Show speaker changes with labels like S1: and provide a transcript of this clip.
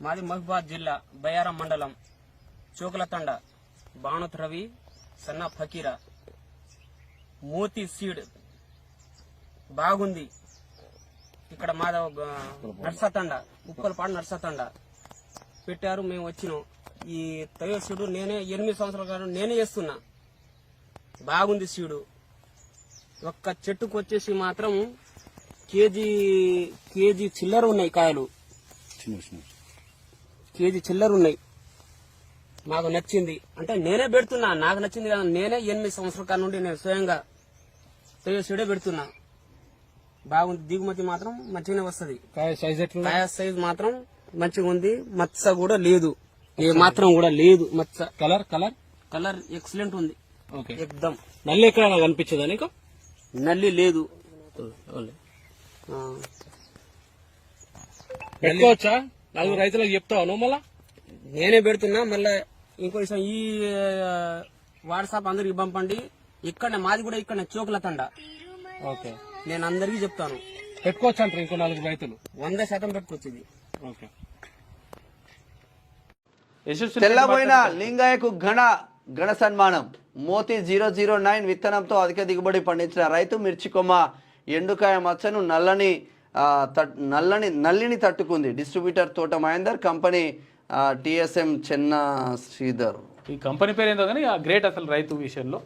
S1: మాది మహబూబాద్ జిల్లా బయారం మండలం చోకులతండ బాణుత్ రవి సన్నా ఫకీరా మోతీ సీడ్ బాగుంది. ఇక్కడ మాధవ నర్సతండ ఉప్పలపాడు నర్సతండ పెట్టారు. మేము వచ్చినాం. ఈ తయో సీడు నేనే 8 సంవత్సరాల కాలం నేనే చేస్తున్నా. బాగుంది సీడు. ఒక్క చెట్టుకు వచ్చేసి మాత్రం కేజీ చిల్లర ఉన్నాయి కాయలు, కేజీ చిల్లర ఉన్నాయి. మాకు నచ్చింది అంటే నేనే పెడుతున్నా, నాకు నచ్చింది కదా. నేనే 8 సంవత్సరాల కాలం నుండి నేను స్వయంగా తయో సీడే పెడుతున్నా. బాగుంది. దిగుమతి మాత్రం మంచిగానే వస్తుంది. కాయ సైజ్ మాత్రం మంచిగా ఉంది. మచ్చ కూడా లేదు, ఏ మాత్రం కూడా లేదు మచ్చ. కలర్ ఎక్సలెంట్ ఉంది. ఎక్దమ్.
S2: నల్లి ఎక్కడ కనిపించదా నీకు?
S1: నల్లి లేదు.
S2: పెట్టుకోవచ్చా? 4 రైతులకు చెప్తావు నువ్వు? మళ్ళా
S1: నేనే పెడుతున్నా. మళ్ళా ఇంకో విషయం, ఈ వాట్సాప్ అందరికి పంపండి. ఇక్కడ మాది కూడా ఇక్కడ చోకులతండ.
S2: ఓకే,
S1: నేను అందరికీ చెప్తాను.
S2: పెట్టుకోవచ్చు అంటారు ఇంకో 4 రైతులు?
S1: 100% పెట్టుకొచ్చింది.
S2: ఓకే.
S3: తెల్లబోయిన లింగయ్యకు ఘన సన్మానం. మోతీ 009 విత్తనంతో అధిక దిగుబడి పండించిన రైతు మిర్చికొమ్మ ఎండుకాయ మచ్చను నల్లిని తట్టుకుంది. డిస్ట్రిబ్యూటర్ తోట మహేందర్, కంపెనీ TSM చెన్న శ్రీధర్.
S4: ఈ కంపెనీ పేరు ఏందో కానీ గ్రేట్ అసలు రైతు విషయంలో.